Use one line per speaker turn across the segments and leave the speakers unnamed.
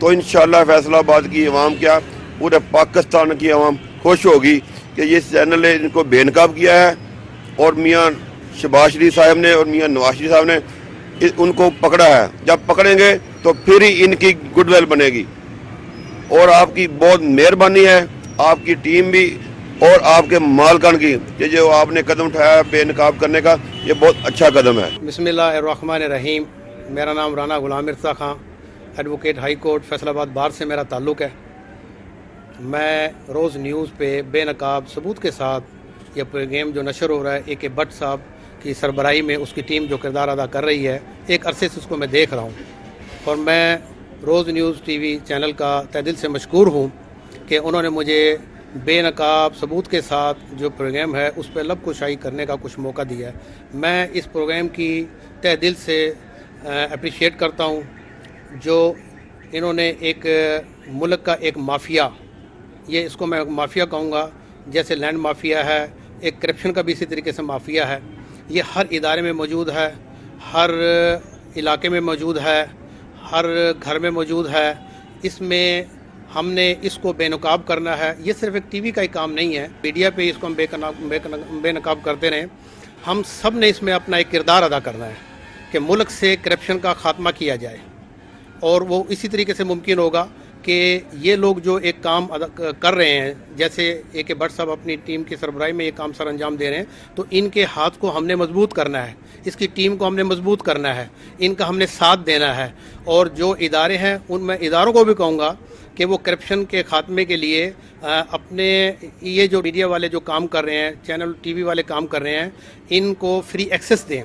تو انشاءاللہ فیصل آباد کی عوام کیا پورے پاکستان کی عوام خوش ہوگی کہ یہ چینل نے ان کو بے نقاب کیا ہے، اور میاں شہباز شریف صاحب نے اور میاں نواز شریف صاحب نے ان کو پکڑا ہے. جب پکڑیں گے تو پھر ہی ان کی گڈ ویل بنے گی. اور آپ کی بہت مہربانی ہے، آپ کی ٹیم بھی اور آپ کے مالکان کی، کہ جو آپ نے قدم اٹھایا بے نقاب کرنے کا، یہ بہت اچھا قدم ہے.
بسم اللہ الرحمن الرحیم. میرا نام Rana Ghulam Mirza Khan, advocate high court Faisal آباد بار سے میرا تعلق ہے. میں روز نیوز پہ بے نقاب ثبوت کے ساتھ یہ پروگرام جو نشر ہو رہا ہے، اے کے بٹ صاحب کی سربراہی میں اس کی ٹیم جو کردار ادا کر رہی ہے، ایک عرصے سے اس کو میں دیکھ رہا ہوں، اور میں روز نیوز ٹی وی چینل کا تہ دل سے مشکور ہوں کہ انہوں نے مجھے بے نقاب ثبوت کے ساتھ جو پروگرام ہے اس پہ لب کشائی کرنے کا کچھ موقع دیا ہے. میں اس پروگرام کی تہ دل سے اپریشیٹ کرتا ہوں. جو انہوں نے ایک ملک کا ایک مافیا، یہ اس کو میں مافیا کہوں گا، جیسے لینڈ مافیا ہے، ایک کرپشن کا بھی اسی طریقے سے مافیا ہے. یہ ہر ادارے میں موجود ہے، ہر علاقے میں موجود ہے، ہر گھر میں موجود ہے. اس میں ہم نے اس کو بے نقاب کرنا ہے. یہ صرف ایک ٹی وی کا ہی کام نہیں ہے، میڈیا پہ اس کو ہم بے نقاب کرتے رہیں. ہم سب نے اس میں اپنا ایک کردار ادا کرنا ہے کہ ملک سے کرپشن کا خاتمہ کیا جائے، اور وہ اسی طریقے سے ممکن ہوگا کہ یہ لوگ جو ایک کام کر رہے ہیں، جیسے اے کے بٹ صاحب اپنی ٹیم کی سربراہی میں یہ کام سر انجام دے رہے ہیں، تو ان کے ہاتھ کو ہم نے مضبوط کرنا ہے، اس کی ٹیم کو ہم نے مضبوط کرنا ہے، ان کا ہم نے ساتھ دینا ہے. اور جو ادارے ہیں ان میں اداروں کو بھی کہوں گا کہ وہ کرپشن کے خاتمے کے لیے اپنے یہ جو میڈیا والے جو کام کر رہے ہیں، چینل ٹی وی والے کام کر رہے ہیں، ان کو فری ایکسیس دیں،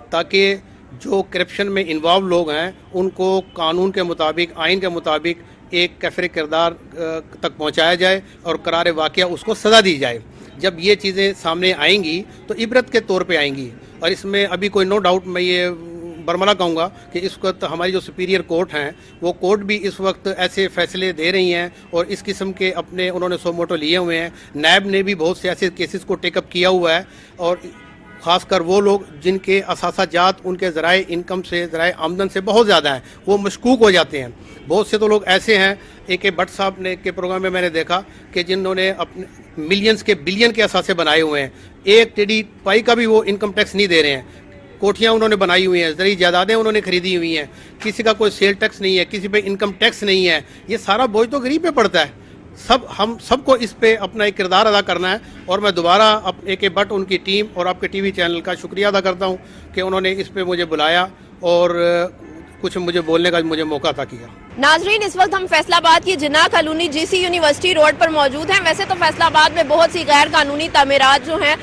تاکہ جو کرپشن میں انوالو لوگ ہیں ان کو قانون کے مطابق، آئین کے مطابق ایک کیفر کردار تک پہنچایا جائے اور قرار واقعہ اس کو سزا دی جائے. جب یہ چیزیں سامنے آئیں گی تو عبرت کے طور پہ آئیں گی. اور اس میں ابھی کوئی نو ڈاؤٹ میں یہ برملا کہوں گا کہ اس وقت ہماری جو سپیریئر کورٹ ہیں وہ کورٹ بھی اس وقت ایسے فیصلے دے رہی ہیں، اور اس قسم کے اپنے انہوں نے سو موٹو لیے ہوئے ہیں. نیب نے بھی بہت سے ایسے کیسز کو ٹیک اپ کیا ہوا ہے، اور خاص کر وہ لوگ جن کے اثاثہ جات ان کے ذرائع انکم سے، ذرائع آمدن سے بہت زیادہ ہیں، وہ مشکوک ہو جاتے ہیں. بہت سے تو لوگ ایسے ہیں، اے کے بٹ صاحب نے کے پروگرام میں نے دیکھا کہ جنہوں نے اپنے ملینز کے بلین کے اثاثے بنائے ہوئے ہیں، ایک ٹیڈی پائی کا بھی وہ انکم ٹیکس نہیں دے رہے ہیں. کوٹھیاں انہوں نے بنائی ہوئی ہیں، زرعی جائیدادیں انہوں نے خریدی ہوئی ہیں، کسی کا کوئی سیل ٹیکس نہیں ہے، کسی پہ انکم ٹیکس نہیں ہے. یہ سارا بوجھ تو غریب پہ پڑتا ہے. ہم سب کو اس پہ اپنا ایک کردار ادا کرنا ہے. اور میں دوبارہ اے کے بٹ، ان کی ٹیم اور آپ کے ٹی وی چینل کا شکریہ ادا کرتا ہوں کہ انہوں نے اس پہ مجھے بلایا اور کچھ مجھے بولنے کا مجھے موقع عطا کیا.
ناظرین، اس وقت ہم فیصل آباد کی جناح کالونی جی سی یونیورسٹی روڈ پر موجود ہیں. ویسے تو فیصل آباد میں بہت سی غیر قانونی تعمیرات جو ہیں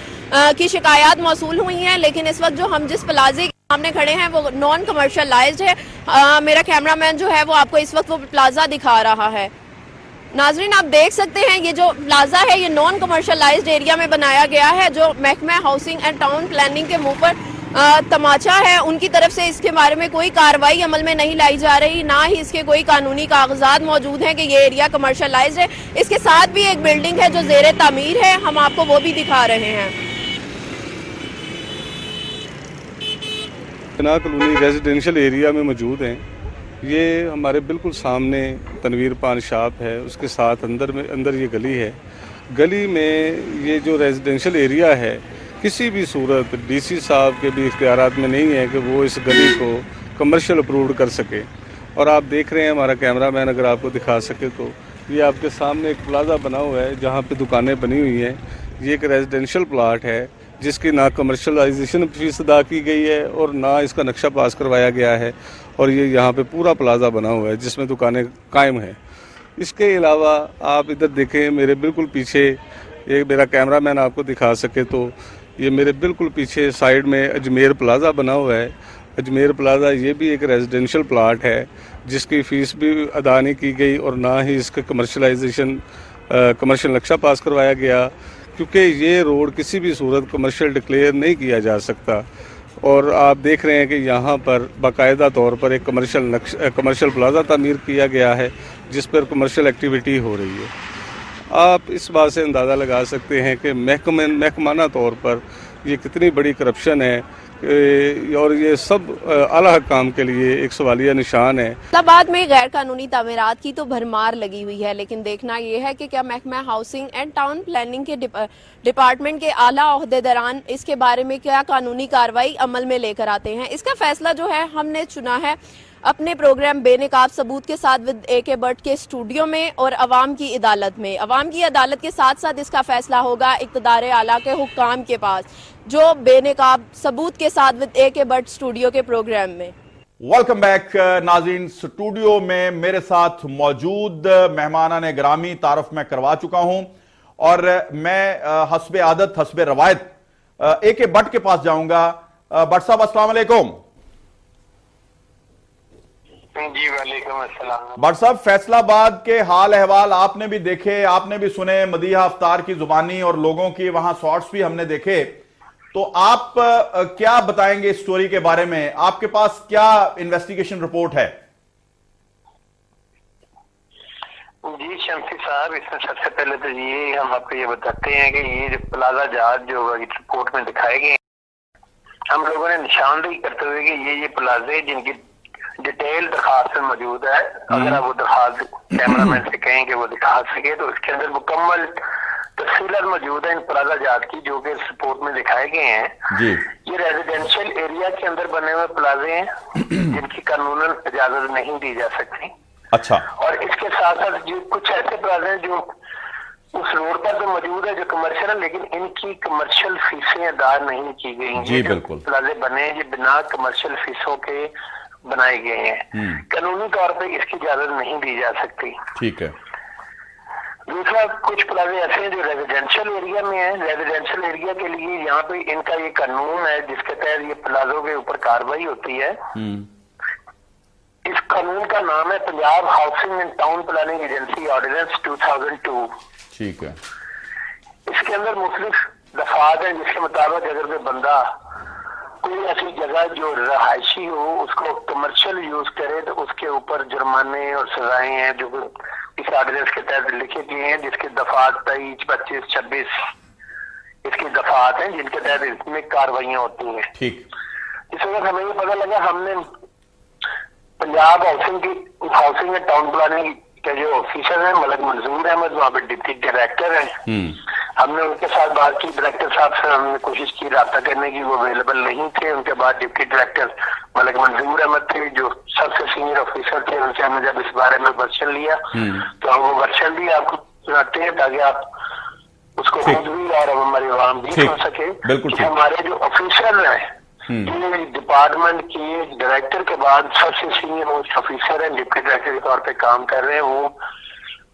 کی شکایات موصول ہوئی ہیں، لیکن اس وقت جو ہم جس پلازے کے سامنے کھڑے ہیں وہ نان کمرشلائزڈ ہے. میرا کیمرہ مین جو ہے وہ آپ کو اس وقت وہ پلازا دکھا رہا ہے. ناظرین، آپ دیکھ سکتے ہیں یہ جو پلازا ہے یہ نان کمرشلائزڈ ایریا میں بنایا گیا ہے، جو محکمہ ہاؤسنگ اینڈ ٹاؤن پلاننگ کے منہ پر تماچا ہے. ان کی طرف سے اس کے بارے میں کوئی کارروائی عمل میں نہیں لائی جا رہی، نہ ہی اس کے کوئی قانونی کاغذات موجود ہیں کہ یہ ایریا کمرشلائزڈ ہے. اس کے ساتھ بھی ایک بلڈنگ ہے جو زیر تعمیر ہے، ہم آپ کو وہ بھی دکھا رہے ہیں.
جناح کالونی ریزیڈینشل ایریا میں موجود ہیں. یہ ہمارے بالکل سامنے تنویر پان شاپ ہے، اس کے ساتھ اندر یہ گلی ہے. گلی میں یہ جو ریزیڈینشل ایریا ہے، کسی بھی صورت ڈی سی صاحب کے بھی اختیارات میں نہیں ہے کہ وہ اس گلی کو کمرشل اپرووڈ کر سکے. اور آپ دیکھ رہے ہیں، ہمارا کیمرہ مین اگر آپ کو دکھا سکے تو یہ آپ کے سامنے ایک پلازا بنا ہوا ہے جہاں پہ دکانیں بنی ہوئی ہیں. یہ ایک ریزیڈینشل پلاٹ ہے جس کی نہ کمرشلائزیشن فیس ادا کی گئی ہے اور نہ اس کا نقشہ پاس کروایا گیا ہے، اور یہ یہاں پہ پورا پلازا بنا ہوا ہے جس میں دکانیں قائم ہیں. اس کے علاوہ آپ ادھر دیکھیں، میرے بالکل پیچھے، یہ میرا کیمرہ مین آپ کو دکھا سکے تو یہ میرے بالکل پیچھے سائیڈ میں اجمیر پلازا بنا ہوا ہے. اجمیر پلازا یہ بھی ایک ریزیڈینشل پلاٹ ہے جس کی فیس بھی ادا نہیں کی گئی اور نہ ہی اس کا کمرشل نقشہ پاس کروایا گیا، کیونکہ یہ روڈ کسی بھی صورت کمرشل ڈکلیئر نہیں کیا جا سکتا. اور آپ دیکھ رہے ہیں کہ یہاں پر باقاعدہ طور پر ایک کمرشل پلازا تعمیر کیا گیا ہے جس پر کمرشل ایکٹیویٹی ہو رہی ہے. آپ اس بات سے اندازہ لگا سکتے ہیں کہ محکمانہ طور پر یہ کتنی بڑی کرپشن ہے اور یہ سب اعلیٰ حکام کے لیے ایک سوالیہ نشان ہے۔
فیصل آباد میں غیر قانونی تعمیرات کی تو بھرمار لگی ہوئی ہے، لیکن دیکھنا یہ ہے کہ کیا محکمہ ہاؤسنگ اینڈ ٹاؤن پلاننگ کے ڈپارٹمنٹ کے اعلیٰ عہدیداران اس کے بارے میں کیا قانونی کارروائی عمل میں لے کر آتے ہیں۔ اس کا فیصلہ جو ہے ہم نے چنا ہے اپنے پروگرام بے نقاب ثبوت کے ساتھ ود اے کے بٹ کے اسٹوڈیو میں اور عوام کی عدالت میں۔ عوام کی عدالت کے ساتھ ساتھ اس کا فیصلہ ہوگا اقتدار اعلیٰ کے حکام کے پاس، جو بے نقاب ثبوت کے ساتھ ود اے کے بٹ اسٹوڈیو کے پروگرام میں۔
ویلکم بیک ناظرین، اسٹوڈیو میں میرے ساتھ موجود مہمانان گرامی تعارف میں کروا چکا ہوں، اور میں حسب عادت حسب روایت اے کے بٹ کے پاس جاؤں گا۔ بٹ صاحب السلام علیکم۔
جی وعلیکم السلام۔
بٹ صاحب، فیصل آباد کے حال احوال آپ نے بھی دیکھے، آپ نے بھی سنے، مدیحہ افطار کی زبانی اور لوگوں کی وہاں شارٹس بھی ہم نے دیکھے، تو آپ کیا بتائیں گے اس سٹوری کے بارے میں؟ آپ کے پاس کیا انویسٹیگیشن رپورٹ ہے؟
جی شمسی صاحب، اس میں سب سے پہلے تو یہ ہم آپ کو یہ بتاتے ہیں کہ یہ جو پلازا جہاز جو رپورٹ میں دکھائے گئے ہیں، ہم لوگوں نے نشاندہی کرتے ہوئے کہ یہ پلازے جن کی ڈیٹیل درخواست میں موجود ہے، اگر آپ وہ درخواست کیمرہ مین سے کہیں کہ وہ دکھا سکے تو اس کے اندر مکمل تفصیلات موجود ہیں ان پلازا جات کی جو کہ رپورٹ میں دکھائے گئے ہیں۔
جی،
یہ ریزیڈینشل ایریا کے اندر بنے ہوئے پلازے ہیں جن کی قانوناً اجازت نہیں دی جا سکتی۔
اچھا،
اور اس کے ساتھ ساتھ جو کچھ ایسے پلازے ہیں جو اس روڈ پر تو موجود ہے جو کمرشل ہے، لیکن ان کی کمرشل فیسیں ادا نہیں کی گئی ہیں۔
جی بالکل،
پلازے بنے ہیں یہ بنا کمرشل فیسوں کے بنائے گئے ہیں، قانونی طور پہ اس کی اجازت نہیں دی جا سکتی۔
ٹھیک ہے۔
دوسرا، کچھ پلازے ایسے ہیں جو ریزیڈینشل ایریا میں ہیں۔ ریزیڈینشل ایریا کے لیے یہاں پہ ان کا یہ قانون ہے جس کے تحت یہ پلازوں کے اوپر کارروائی ہوتی ہے۔ اس قانون کا نام ہے Punjab housing and town planning agency ordinance 2002۔
ٹھیک ہے۔
اس کے اندر مختلف دفعات ہیں جس کے مطابق اگر کوئی بندہ کوئی ایسی جگہ جو رہائشی ہو اس کو کمرشل یوز کرے تو اس کے اوپر جرمانے اور سزائیں ہیں جو اس آرڈیننس کے تحت لکھے گئے ہیں، جس کی دفعات 23، 25، 26 اس کی دفعات ہیں جن کے تحت اس میں کاروائیاں ہوتی ہیں۔
ٹھیک۔
اس وقت ہمیں یہ پتہ لگا، ہم نے Punjab housing and town planning کے جو آفیسر ہیں ملک منظور احمد، وہاں پہ ڈپٹی ڈائریکٹر ہیں، ہم نے ان کے ساتھ بات کی۔ ڈائریکٹر صاحب سے ہم نے کوشش کی رابطہ کرنے کی، وہ اویلیبل نہیں تھے۔ ان کے بعد ڈپٹی ڈائریکٹر ملک منظور احمد تھے جو سب سے سینئر آفیسر تھے، ان سے ہم نے جب اس بارے میں ورشن لیا تو ہم وہ ورشن بھی آپ کو سناتے ہیں تاکہ آپ اس کو خود بھی اور ہماری عوام بھی سن سکے کہ ہمارے جو آفیسر ہیں ڈپارٹمنٹ کے ڈائریکٹر کے بعد سب سے سینئر موسٹ آفیسر ہیں، ڈپٹی ڈائریکٹر کے طور پہ کام کر رہے ہیں، وہ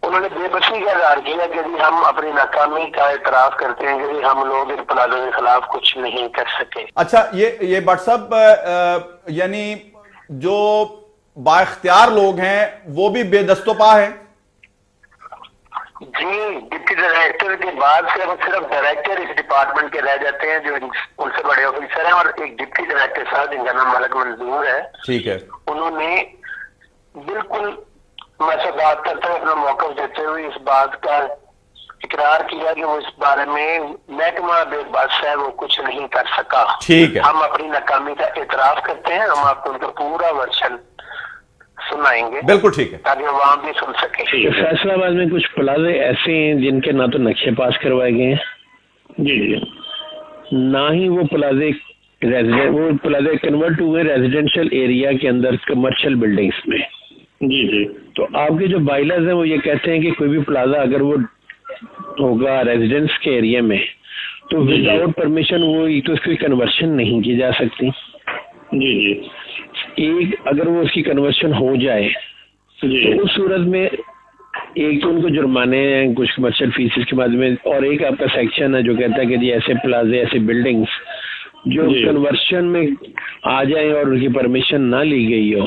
انہوں نے بے بسی کا اظہار کیا کہ ہم اپنی ناکامی کا اعتراف کرتے ہیں کہ ہم لوگ ان پلازوں کے خلاف کچھ نہیں کر سکے۔
اچھا، یہ بٹ صاحب یعنی جو با اختیار لوگ ہیں وہ بھی بے دست و پا ہیں؟
جی، ڈپٹی ڈائریکٹر کے بعد صرف ڈائریکٹر اس ڈپارٹمنٹ کے رہ جاتے ہیں جو ان سے بڑے آفیسر ہیں، اور ایک ڈپٹی ڈائریکٹر صاحب جن کا نام ملک منظور ہے۔
ٹھیک ہے۔
انہوں نے بالکل میں سے بات کرتے ہوئے اپنا موقف دیتے ہوئے اس بات کا اقرار کیا کہ وہ اس بارے میں محکمہ بے بس ہے، وہ کچھ نہیں کر سکا۔
ٹھیک ہے۔
ہم اپنی ناکامی کا اعتراف کرتے ہیں، ہم آپ کو ان کا پورا ورشن سنائیں گے۔
بالکل ٹھیک ہے،
تاکہ عوام بھی سن سکے۔
فیصل آباد میں کچھ پلازے ایسے ہیں جن کے نہ تو نقشے پاس کروائے گئے ہیں، جی، نہ ہی وہ پلازے کنورٹ ہوئے ریزیڈینشل ایریا کے اندر کمرشل بلڈنگز میں۔ جی، تو آپ کے جو بائیلاز ہیں وہ یہ کہتے ہیں کہ کوئی بھی پلازا اگر وہ ہوگا ریزیڈنس کے ایریا میں تو وداؤٹ پرمیشن وہ تو اس کی کنورشن نہیں کی جا سکتی۔ جی، ایک اگر وہ اس کی کنورشن ہو جائے تو اس صورت میں ایک تو ان کو جرمانے ہیں کچھ کمرشل فیسز کے بعد میں، اور ایک آپ کا سیکشن ہے جو کہتا ہے کہ جی ایسے پلازے ایسے بلڈنگز جو کنورشن میں آ جائیں اور ان کی پرمیشن نہ لی گئی ہو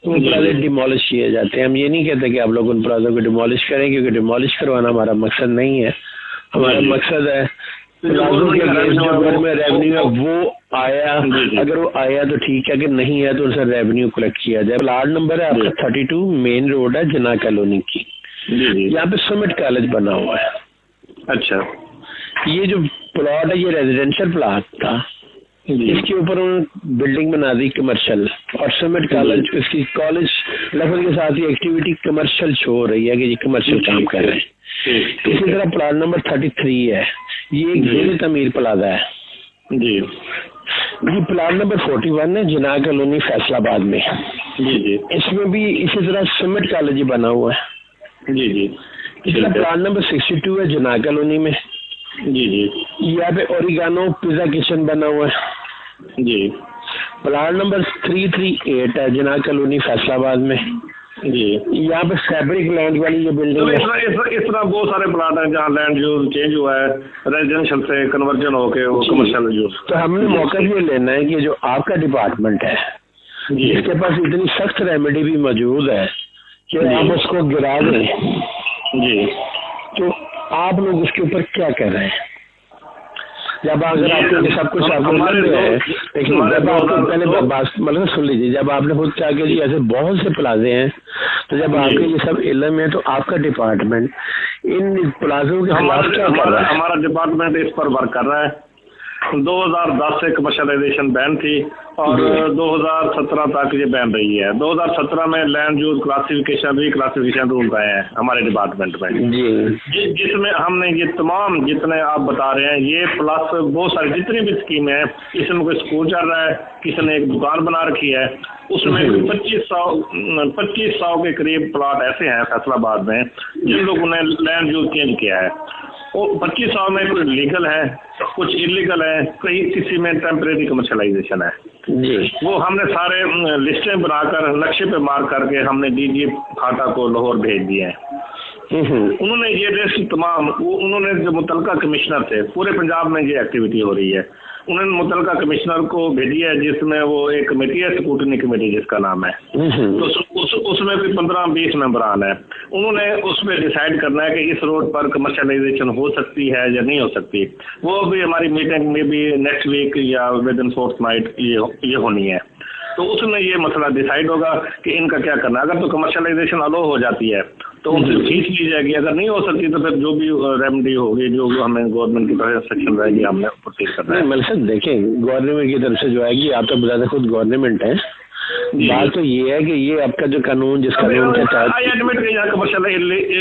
تو وہ پلازے ڈیمالش کیے جاتے ہیں۔ ہم یہ نہیں کہتے کہ آپ لوگ ان پلازوں کو ڈیمالش کریں، کیونکہ ڈیمالش کروانا ہمارا مقصد نہیں ہے۔ ہمارا مقصد ہے پلازوں کے اگینسٹ جو گھر میں ریونیو ہے وہ آیا، اگر وہ آیا تو ٹھیک ہے، اگر نہیں ہے تو ان سے ریونیو کلیکٹ کیا جائے۔ پلاٹ نمبر ہے آپ کا 32 مین روڈ ہے جناح کالونی کی، یہاں پہ سمٹ کالج بنا ہوا ہے۔ اچھا، یہ جو پلاٹ ہے یہ ریزیڈینشل پلاٹ تھا، اس کے اوپر انہوں بلڈنگ بنا دی کمرشل، اور سمٹ کالج اس کی کالج لفظ کے ساتھ یہ ایکٹیویٹی کمرشل شو ہو رہی ہے کہ یہ کمرشل کام کر رہے ہیں۔ اسی طرح پلاٹ نمبر 33 ہے، یہ ایک زیر تعمیر پلازا ہے جی۔ یہ پلاٹ نمبر 41 ہے جناح کالونی فیصل آباد میں جی، اس میں بھی اسی طرح سمٹ کالج بنا ہوا ہے جی۔ اسی طرح پلاٹ نمبر 62 ہے جناح کالونی میں جی۔ یہاں پہ اوریگانو پیزا کچن بنا ہوا ہے جی۔ پلاٹ نمبر 338 ہے جناح کالونی فیصل آباد میں جی۔ یہاں پہ فیبرک لینڈ والی یہ بلڈنگ ہے۔
اس طرح بہت سارے پلاٹ ہیں جہاں لینڈ یوز چینج ہوا ہے، ریزیڈینشل سے کنورژن ہو کے وہ کمرشل یوز۔
تو ہم نے موقع یہ لینا ہے کہ جو آپ کا ڈپارٹمنٹ ہے اس کے پاس اتنی سخت ریمیڈی بھی موجود ہے کہ آپ اس کو گرا دیں جی، تو آپ لوگ اس کے اوپر کیا کر رہے ہیں؟ جب اگر آپ کو سب کچھ آپ کو مل رہا ہے، لیکن جب آپ کو پہلے مطلب سن لیجیے، جب آپ نے خود کہا کہ جی ایسے بہت سے پلازے ہیں، تو جب آپ کے یہ سب علم ہے تو آپ کا ڈپارٹمنٹ ان پلازوں کے خلاف کیا کر رہا ہے؟
ہمارا ڈپارٹمنٹ اس پر ورک کر رہا ہے۔ 2010 سے کمرشلائزیشن بین تھی اور 2017 تک یہ بین رہی ہے۔ 2017 میں لینڈ یوز کلاسیفیکیشن ری کلاسیفیکیشن رول آئے ہیں ہمارے ڈپارٹمنٹ میں جس میں ہم نے یہ تمام جتنے آپ بتا رہے ہیں یہ پلس بہت ساری جتنی بھی اسکیمیں ہیں، اس میں کوئی اسکول چل رہا ہے، کسی نے ایک دکان بنا رکھی ہے، اس میں 2500 کے قریب پلاٹ ایسے ہیں فیصل آباد میں جن لوگوں نے لینڈ یوز چینج کیا ہے۔ وہ 2500 میں کچھ لیگل ہے، کچھ انلیگل ہے، کہیں کسی میں ٹیمپریری کمرشلائزیشن ہے۔ وہ ہم نے سارے لسٹیں بنا کر نقشے پہ مارک کر کے ہم نے ڈی جی کھاٹا کو لاہور بھیج دیے ہیں۔ انہوں نے یہ لسٹ تمام انہوں نے جو متعلقہ کمشنر تھے پورے پنجاب میں یہ ایکٹیویٹی ہو رہی ہے، انہوں نے متعلقہ کمشنر کو بھیجی ہے جس میں وہ ایک کمیٹی ہے سکروٹنی کمیٹی جس کا نام ہے، تو اس میں بھی 15-20 ممبران ہیں۔ انہوں نے اس میں ڈیسائیڈ کرنا ہے کہ اس روڈ پر کمرشلائزیشن ہو سکتی ہے یا نہیں ہو سکتی۔ وہ بھی ہماری میٹنگ میں بھی نیکسٹ ویک یا ود ان فورتھ نائٹ یہ ہونی ہے، تو اس میں یہ مسئلہ ڈیسائیڈ ہوگا کہ ان کا کیا کرنا ہے۔ اگر تو کمرشلائزیشن الاؤ ہو جاتی ہے تو ان سے فیس لی جائے گی، اگر نہیں ہو سکتی تو پھر جو بھی ریمیڈی ہوگی جو ہمیں گورنمنٹ کی طرف سے سیکشن رہے گی ہم نے پروسیڈ کرنا ہے۔
ملک دیکھیں گورنمنٹ کی طرف سے جو آئے گی، آپ تو بتا دیں خود گورنمنٹ ہے، بات تو یہ ہے کہ یہ آپ کا جو قانون جس قانون کے تحت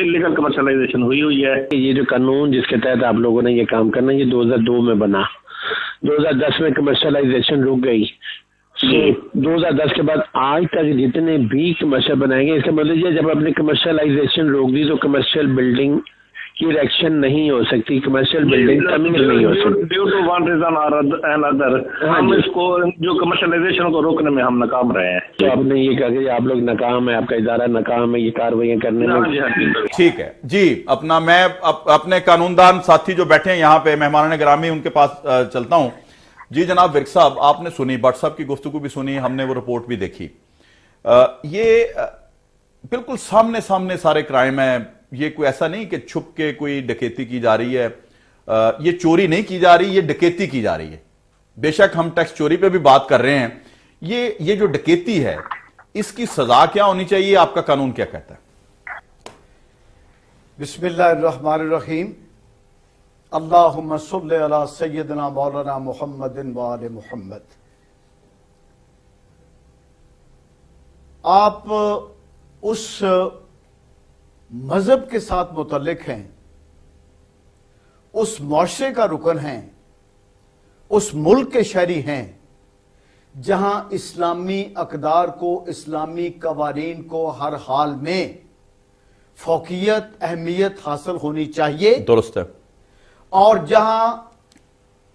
لیگل کمرشلائزیشن ہوئی ہے،
یہ جو قانون جس کے تحت آپ لوگوں نے یہ کام کرنا یہ 2002 میں بنا، 2010 میں کمرشلائزیشن رک گئی، 2010 کے بعد آج تک جتنے بھی کمرشل بنائیں گے، اس کا مطلب یہ جب اپنے کمرشلائزیشن روک دی تو کمرشل بلڈنگ کی ایکشن نہیں ہو سکتی، کمرشل بلڈنگ تعمیر نہیں ہو سکتی
ڈیو ٹو ون ریزن اور ادر۔ ہم اس کو جو کمرشلائزیشن کو روکنے میں ہم ناکام رہے ہیں۔
تو آپ نے یہ کہا کہ آپ لوگ ناکام ہیں، آپ کا ادارہ ناکام ہے یہ کارروائیاں کرنے میں۔
ٹھیک ہے جی، میں اپنے قانون دان ساتھی جو بیٹھے ہیں یہاں پہ مہمان گرامی ان کے پاس چلتا ہوں۔ جی جناب ورک صاحب، آپ نے سنی، بٹ صاحب کی گفتگو بھی سنی، ہم نے وہ رپورٹ بھی دیکھی، یہ بالکل سامنے سارے کرائم ہیں، یہ کوئی ایسا نہیں کہ چھپ کے کوئی ڈکیتی کی جا رہی ہے، یہ چوری نہیں کی جا رہی، یہ ڈکیتی کی جا رہی ہے۔ بے شک ہم ٹیکس چوری پہ بھی بات کر رہے ہیں، یہ جو ڈکیتی ہے اس کی سزا کیا ہونی چاہیے، آپ کا قانون کیا کہتا ہے؟
بسم اللہ الرحمن الرحیم، اللہم صلی علی سیدنا مولانا محمد وآل محمد۔ آپ اس مذہب کے ساتھ متعلق ہیں، اس معاشرے کا رکن ہیں، اس ملک کے شہری ہیں جہاں اسلامی اقدار کو، اسلامی قوانین کو ہر حال میں فوقیت، اہمیت حاصل ہونی چاہیے،
درست ہے، اور
جہاں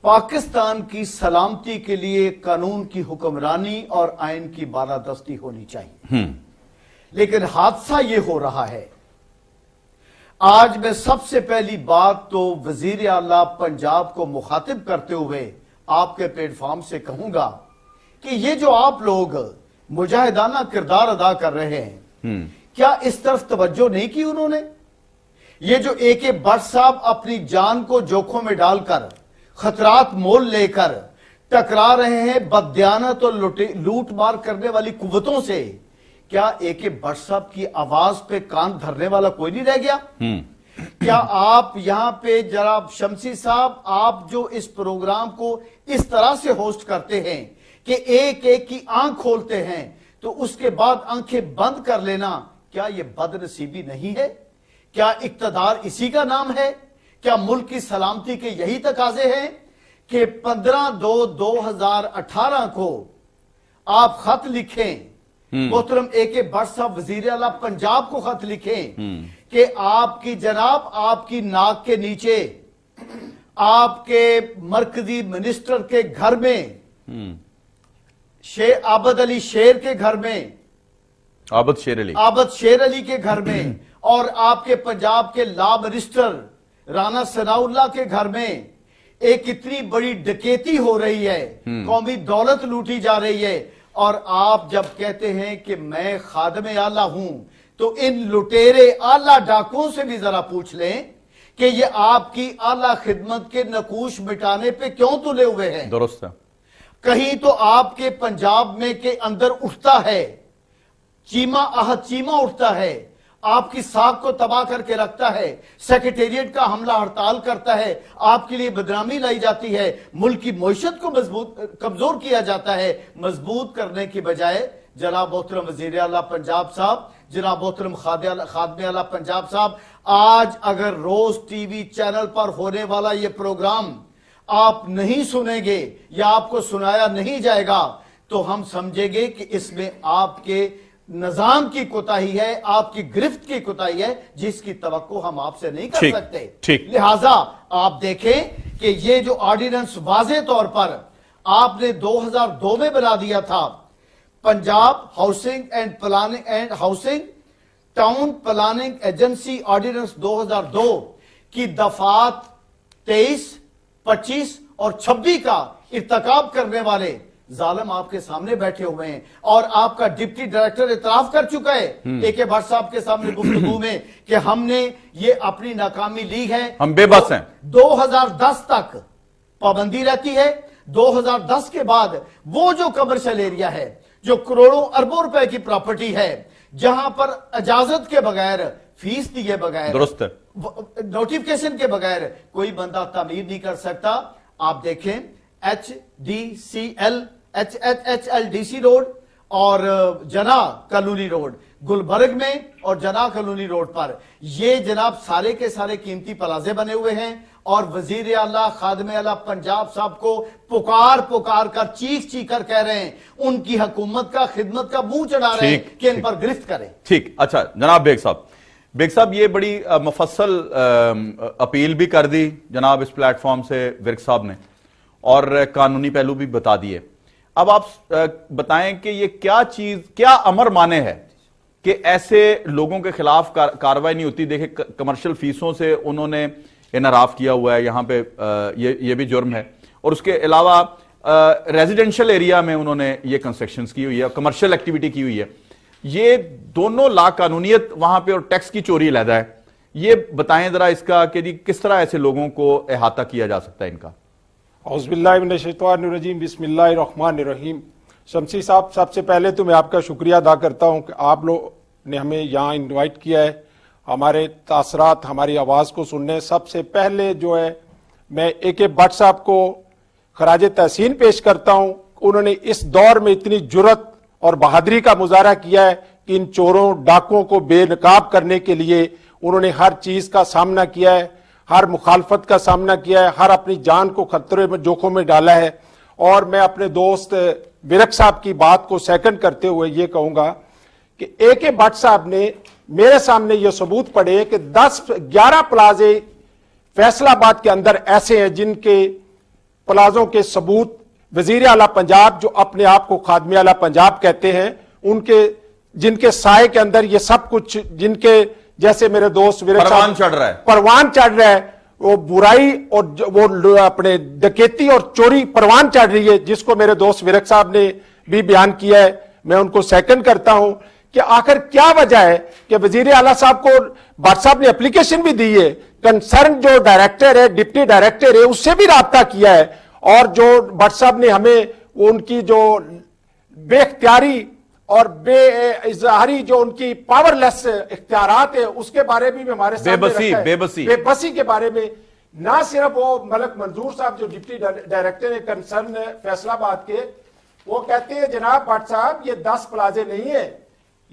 پاکستان کی سلامتی کے لیے قانون کی حکمرانی اور آئین کی بالادستی ہونی چاہیے۔ لیکن حادثہ یہ ہو رہا ہے، آج میں سب سے پہلی بات تو وزیر اعلیٰ پنجاب کو مخاطب کرتے ہوئے آپ کے پلیٹ فارم سے کہوں گا کہ یہ جو آپ لوگ مجاہدانہ کردار ادا کر رہے ہیں، کیا اس طرف توجہ نہیں کی انہوں نے؟ یہ جو AK بٹ صاحب اپنی جان کو جوکھوں میں ڈال کر، خطرات مول لے کر ٹکرا رہے ہیں بددیانت اور لوٹ مار کرنے والی قوتوں سے، کیا AK بٹ صاحب کی آواز پہ کان دھرنے والا کوئی نہیں رہ گیا؟ کیا آپ یہاں پہ جناب شمسی صاحب آپ جو اس پروگرام کو اس طرح سے ہوسٹ کرتے ہیں کہ ایک ایک کی آنکھ کھولتے ہیں تو اس کے بعد آنکھیں بند کر لینا، کیا یہ بد نصیبی نہیں ہے؟ کیا اقتدار اسی کا نام ہے؟ کیا ملک کی سلامتی کے یہی تقاضے ہیں کہ 15/2/2018 کو آپ خط لکھیں، محترم A.K. بٹ صاحب وزیر اعلیٰ پنجاب کو خط لکھیں کہ آپ کی جناب آپ کی ناک کے نیچے آپ کے مرکزی منسٹر کے گھر میں عابد علی شیر کے گھر میں عابد شیر علی کے گھر میں اور آپ کے پنجاب کے لا منسٹر رانا ثناء اللہ کے گھر میں ایک اتنی بڑی ڈکیتی ہو رہی ہے، قومی دولت لوٹی جا رہی ہے، اور آپ جب کہتے ہیں کہ میں خادم اعلیٰ ہوں تو ان لٹیرے اعلیٰ ڈاکوں سے بھی ذرا پوچھ لیں کہ یہ آپ کی اعلیٰ خدمت کے نقوش مٹانے پہ کیوں تلے ہوئے ہیں؟
درست ہے.
کہیں تو آپ کے پنجاب میں کے اندر اٹھتا ہے چیمہ اٹھتا ہے، آپ کی ساکھ کو تباہ کر کے رکھتا ہے، سیکریٹریٹ کا حملہ ہڑتال کرتا ہے، آپ کے لیے بدنامی لائی جاتی ہے، ملک کی معیشت کو کمزور کیا جاتا ہے. مضبوط کرنے کی بجائے جناب محترم وزیر اعلیٰ پنجاب صاحب، جناب محترم خادم اعلیٰ پنجاب صاحب، آج اگر روز ٹی وی چینل پر ہونے والا یہ پروگرام آپ نہیں سنیں گے یا آپ کو سنایا نہیں جائے گا تو ہم سمجھیں گے کہ اس میں آپ کے نظام کی کوتاہی ہے، آپ کی گرفت کی کوتاہی ہے، جس کی توقع ہم آپ سے نہیں کر سکتے. لہٰذا آپ دیکھیں کہ یہ جو آرڈیننس واضح طور پر آپ نے 2002 میں بنا دیا تھا، Punjab housing town planning agency ordinance 2002 کی دفعات 23، 25 اور 26 کا ارتکاب کرنے والے ظالم آپ کے سامنے بیٹھے ہوئے ہیں، اور آپ کا ڈپٹی ڈائریکٹر اعتراف کر چکا ہے A.K. بٹ صاحب کے سامنے گفتگو میں کہ ہم نے یہ اپنی ناکامی لی ہے،
ہم بے بس ہیں.
2010 تک پابندی رہتی ہے. 2010 کے بعد وہ جو کمرشل ایریا ہے، جو کروڑوں اربوں روپے کی پراپرٹی ہے، جہاں پر اجازت کے بغیر، فیس دیے بغیر،
درست ہے،
نوٹیفکیشن کے بغیر کوئی بندہ تعمیر نہیں کر سکتا. آپ دیکھیں HLDC روڈ اور جنا کالونی روڈ گلبرگ میں اور جنا کالونی روڈ پر یہ جناب سارے کے سارے قیمتی پلازے بنے ہوئے ہیں، اور وزیر اعلیٰ خادم اعلیٰ پنجاب صاحب کو پکار کر چیخ کر کہہ رہے ہیں ان کی حکومت کا خدمت کا منہ چڑھا رہے ہیں کہ ان پر گرفت کریں.
ٹھیک. اچھا جناب بیگ صاحب یہ بڑی مفصل اپیل بھی کر دی جناب اس پلیٹ فارم سے ورک صاحب نے، اور قانونی پہلو بھی بتا دیے. اب آپ بتائیں کہ یہ کیا امر مانے ہے کہ ایسے لوگوں کے خلاف کارروائی نہیں ہوتی؟ دیکھیں کمرشل فیسوں سے انہوں نے انحراف کیا ہوا ہے، یہاں پہ یہ بھی جرم ہے، اور اس کے علاوہ ریزیڈنشل ایریا میں انہوں نے یہ کنسٹرکشنز کی ہوئی ہے، کمرشل ایکٹیویٹی کی ہوئی ہے. یہ دونوں لا قانونیت وہاں پہ اور ٹیکس کی چوری علیحدہ ہے. یہ بتائیں ذرا اس کا کہ جی کس طرح ایسے لوگوں کو احاطہ کیا جا سکتا ہے ان کا؟
اعوذ باللہ من الشیطان الرجیم، بسم اللہ الرحمن الرحیم. شمسی صاحب، سب سے پہلے تو میں آپ کا شکریہ ادا کرتا ہوں کہ آپ لوگ نے ہمیں یہاں انوائٹ کیا ہے ہمارے تاثرات، ہماری آواز کو سننے. سب سے پہلے جو ہے میں A.K. بٹ صاحب کو خراج تحسین پیش کرتا ہوں. انہوں نے اس دور میں اتنی جرت اور بہادری کا مظاہرہ کیا ہے کہ ان چوروں ڈاکوں کو بے نقاب کرنے کے لیے انہوں نے ہر چیز کا سامنا کیا ہے، ہر مخالفت کا سامنا کیا ہے، ہر اپنی جان کو خطرے میں جوخم میں ڈالا ہے. اور میں اپنے دوست ورک صاحب کی بات کو سیکنڈ کرتے ہوئے یہ کہوں گا کہ A.K. بٹ صاحب نے میرے سامنے یہ ثبوت پڑے کہ 11 پلازے فیصل آباد کے اندر ایسے ہیں جن کے پلازوں کے ثبوت وزیر اعلیٰ پنجاب جو اپنے آپ کو خادم اعلیٰ پنجاب کہتے ہیں، جن کے سائے کے اندر یہ سب کچھ، جن کے جیسے میرے دوست
پروان چڑھ
رہا ہے، وہ برائی اور وہ اپنے ڈکیتی اور چوری پروان چڑھ رہی ہے، جس کو میرے دوست ورک صاحب نے بھی بیان کیا ہے. میں ان کو سیکنڈ کرتا ہوں کہ آخر کیا وجہ ہے کہ وزیر اعلیٰ صاحب کو بٹ صاحب نے اپلیکیشن بھی دی ہے، کنسرن جو ڈائریکٹر ہے، ڈپٹی ڈائریکٹر ہے، اس سے بھی رابطہ کیا ہے، اور جو بٹ صاحب نے ہمیں ان کی جو بے اختیاری اور بے اظہاری جو ان کی پاور لیس اختیارات ہے اس کے بارے میں بھی ہمارے سامنے رکھا ہے. بے بسی کے بارے میں نہ صرف وہ ملک منظور صاحب جو ڈپٹی ڈائریکٹر کنسرن فیصلہ آباد کے، وہ کہتے ہیں جناب بٹ صاحب یہ 10 پلازے نہیں ہیں،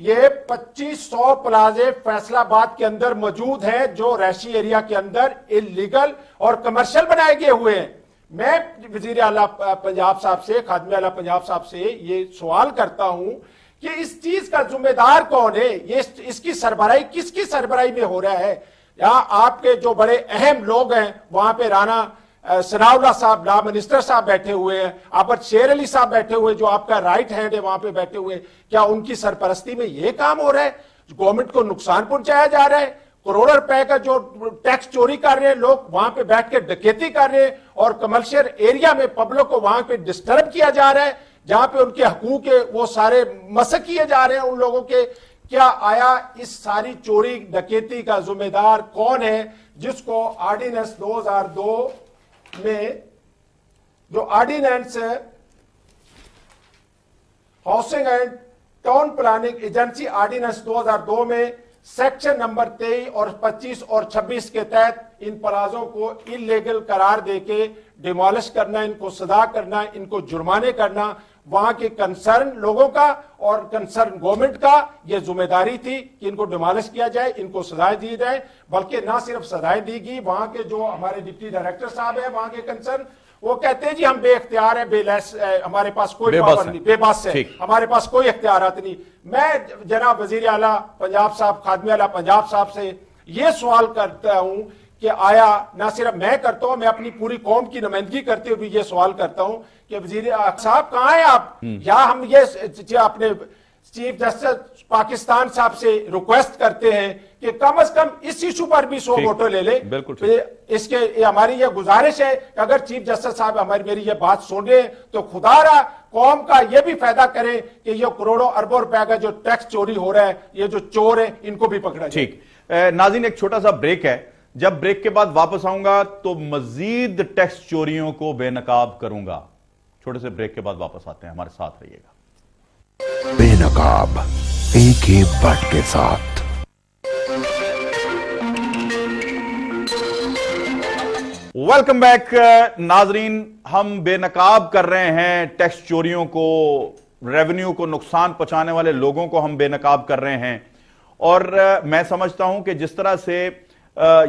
یہ 2500 پلازے فیصلہ آباد کے اندر موجود ہیں جو رہائشی ایریا کے اندر انلیگل اور کمرشل بنائے گئے ہوئے ہیں. میں وزیر اعلیٰ پنجاب صاحب سے، خادم اعلیٰ پنجاب صاحب سے یہ سوال کرتا ہوں کہ اس چیز کا ذمہ دار کون ہے؟ یہ اس کی سربراہی کس کی سربراہی میں ہو رہا ہے؟ یہاں آپ کے جو بڑے اہم لوگ ہیں وہاں پہ رانا ثناء اللہ صاحب لا منسٹر صاحب بیٹھے ہوئے ہیں، آپ شیر علی صاحب بیٹھے ہوئے جو آپ کا رائٹ ہینڈ ہے وہاں پہ بیٹھے ہوئے، کیا ان کی سرپرستی میں یہ کام ہو رہا ہے؟ گورنمنٹ کو نقصان پہنچایا جا رہا ہے، کروڑوں روپے کا جو ٹیکس چوری کر رہے ہیں لوگ وہاں پہ بیٹھ کے ڈکیتی کر رہے ہیں، اور کمرشل ایریا میں پبلک کو وہاں پہ ڈسٹرب کیا جا رہا ہے جہاں پہ ان کے حقوق وہ سارے مسخ کیے جا رہے ہیں ان لوگوں کے. کیا آیا اس ساری چوری ڈکیتی کا ذمہ دار کون ہے جس کو آرڈیننس 2002 میں جو ordinance housing and town planning agency ordinance 2002 میں سیکشن نمبر 23 اور 25 اور 26 کے تحت ان پلازوں کو انلیگل قرار دے کے ڈیمالش کرنا، ان کو سزا کرنا، ان کو جرمانے کرنا، وہاں کے کنسرن لوگوں کا اور کنسرن گورنمنٹ کا یہ ذمہ داری تھی کہ ان کو ڈیمالش کیا جائے، ان کو سزائیں دی جائیں. بلکہ نہ صرف سزائیں دی گئی، وہاں کے جو ہمارے ڈپٹی ڈائریکٹر صاحب ہیں وہاں کے کنسرن، وہ کہتے ہیں جی ہم بے اختیار ہیں، بے لیس، ہمارے پاس کوئی پاور نہیں، بے بس ہے، ہمارے پاس کوئی اختیارات نہیں. میں جناب وزیر اعلیٰ پنجاب صاحب، خادم اعلیٰ پنجاب صاحب سے یہ سوال کرتا ہوں کہ آیا نہ صرف میں کرتا ہوں، میں اپنی پوری قوم کی نمائندگی کرتے ہوئے یہ سوال کرتا ہوں کہ وزیر صاحب کہاں ہیں آپ؟ یا ہم یہ اپنے چیف جسٹس پاکستان صاحب سے ریکویسٹ کرتے ہیں کہ کم از کم اس ایشو پر بھی 100 ووٹوں لے لیں. اس کے ہماری یہ گزارش ہے کہ اگر چیف جسٹس صاحب میری یہ بات سن رہے ہیں تو خدا را قوم کا یہ بھی فائدہ کریں کہ یہ کروڑوں اربوں روپے کا جو ٹیکس چوری ہو رہا ہے، یہ جو چور ہیں ان کو بھی پکڑا جائے.
ٹھیک. ناظرین ایک چھوٹا سا بریک ہے، جب بریک کے بعد واپس آؤں گا تو مزید ٹیکس چوریوں کو بے نقاب کروں گا. چھوٹے سے بریک کے بعد واپس آتے ہیں، ہمارے ساتھ رہیے گا.
بے نقاب AK بٹ کے ساتھ.
ویلکم بیک ناظرین. ہم بے نقاب کر رہے ہیں ٹیکس چوریوں کو، ریونیو کو نقصان پہنچانے والے لوگوں کو ہم بے نقاب کر رہے ہیں. اور میں سمجھتا ہوں کہ جس طرح سے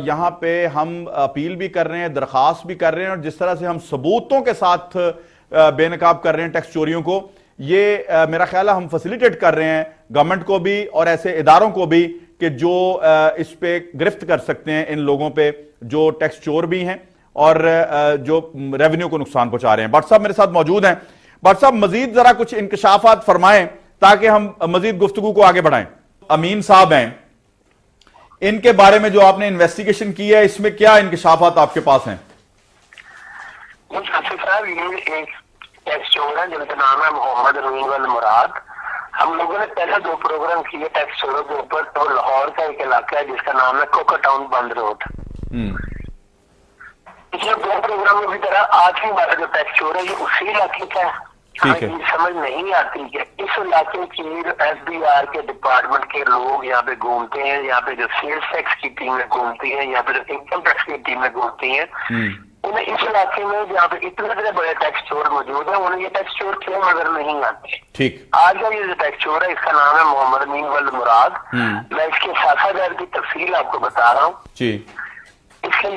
یہاں پہ ہم اپیل بھی کر رہے ہیں، درخواست بھی کر رہے ہیں، اور جس طرح سے ہم ثبوتوں کے ساتھ بے نقاب کر رہے ہیں ٹیکس چوریوں کو، یہ میرا خیال ہے ہم فیسیلیٹیٹ کر رہے ہیں گورنمنٹ کو بھی اور ایسے اداروں کو بھی کہ جو اس پہ گرفت کر سکتے ہیں ان لوگوں پہ جو ٹیکس چور بھی ہیں اور جو ریونیو کو نقصان پہنچا رہے ہیں. بٹ صاحب میرے ساتھ موجود ہیں. بٹ صاحب مزید ذرا کچھ انکشافات فرمائیں تاکہ ہم مزید گفتگو کو آگے بڑھائیں. امین صاحب ہیں، ان کے بارے میں جو آپ نے انویسٹیگیشن کی ہے اس میں کیا انکشافات آپ کے پاس ہیں؟
صاحب یہ ایک ٹیکس چور ہے جن کا نام ہے محمد روین مراد. ہم لوگوں نے پہلے 2 پروگرام کیے ٹیکس چوروں کے اوپر. تو لاہور کا ایک علاقہ ہے جس کا نام ہے کوکا ٹاؤن بند روڈ. پچھلے 2 پروگراموں کی طرح آخری بار جو ٹیکس چور ہے یہ اسی علاقے کا ہے. سمجھ نہیں آتی کہ اس علاقے کی SBR کے ڈپارٹمنٹ کے لوگ یہاں پہ گھومتے ہیں، یہاں پہ جو سیلز ٹیکس کی ٹیمیں گھومتی ہیں، یہاں پہ جو انکم ٹیکس کی ٹیمیں گھومتی ہیں، انہیں اس علاقے میں جہاں پہ اتنے بڑے ٹیکس چور موجود ہیں انہیں یہ ٹیکس چور کیوں نظر نہیں آتے.
ٹھیک.
آج کا یہ جو ٹیکس چور ہے اس کا نام ہے محمد امین مراد. میں اس کے ساتھ گھر کی تفصیل آپ کو بتا رہا ہوں. اس کی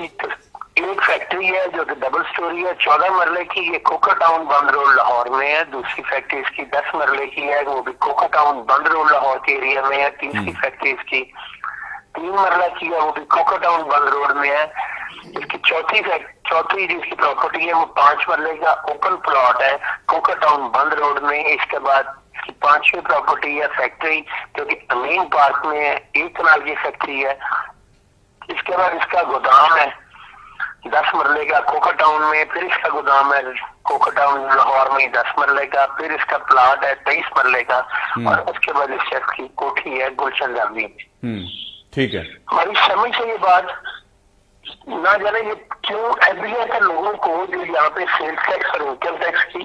ایک فیکٹری ہے جو کہ ڈبل سٹوری ہے، 14 مرلے کی، یہ کوکا ٹاؤن بند روڈ لاہور میں ہے. دوسری فیکٹری اس کی 10 مرلے کی ہے، وہ بھی کوکا ٹاؤن بند روڈ لاہور کے ایریا میں ہے. تیسری فیکٹری اس کی 3 مرلہ کی ہے، وہ بھی کوکا ٹاؤن بند روڈ میں ہے. اس کی چوتھی جس کی پراپرٹی ہے وہ 5 مرلے کا اوپن پلاٹ ہے کوکا ٹاؤن بند روڈ میں. اس کے بعد اس کی 5ویں پراپرٹی ہے فیکٹری جو کہ امین پارک میں ہے، 1 کنال کی فیکٹری ہے. اس کے بعد اس کا گودام ہے 10 مرلے کا کوکا ٹاؤن میں. پھر اس کا گودام ہے کوکا ٹاؤن لاہور میں 10 مرلے کا. پھر اس کا پلاٹ ہے 23 مرلے کا. اور اس کے بعد اس شخص کی کوٹھی ہے گلشن گاندھی میں.
ٹھیک ہے.
ہماری سمجھ سے یہ بات نہ جانے یہ کیوں SBR کے لوگوں کو جو یہاں پہ سیلز ٹیکس اور انکم ٹیکس کی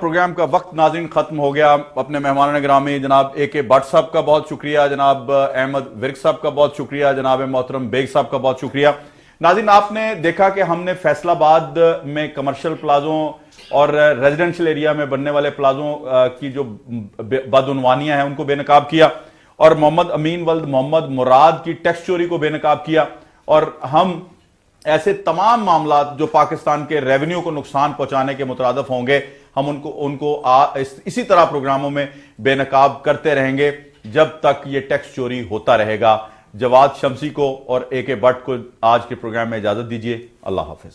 پروگرام کا وقت ناظرین ختم ہو گیا. اپنے مہمان گرامی جناب اے کے بٹ صاحب کا بہت شکریہ, جناب احمد ورک صاحب کا بہت شکریہ, جناب محترم بیگ صاحب کا بہت شکریہ. ناظرین آپ نے دیکھا کہ ہم نے فیصل آباد میں کمرشل پلازوں اور ریزیڈنشل ایریا میں بننے والے پلازوں کی جو بدعنوانیاں ہیں ان کو بے نقاب کیا, اور محمد امین ولد محمد مراد کی ٹیکس چوری کو بے نقاب کیا, اور ہم ایسے تمام معاملات جو پاکستان کے ریونیو کو نقصان پہنچانے کے مترادف ہوں گے ہم ان کو اسی طرح پروگراموں میں بے نقاب کرتے رہیں گے جب تک یہ ٹیکس چوری ہوتا رہے گا. جواد شمسی کو اور اے کے بٹ کو آج کے پروگرام میں اجازت دیجیے. اللہ حافظ.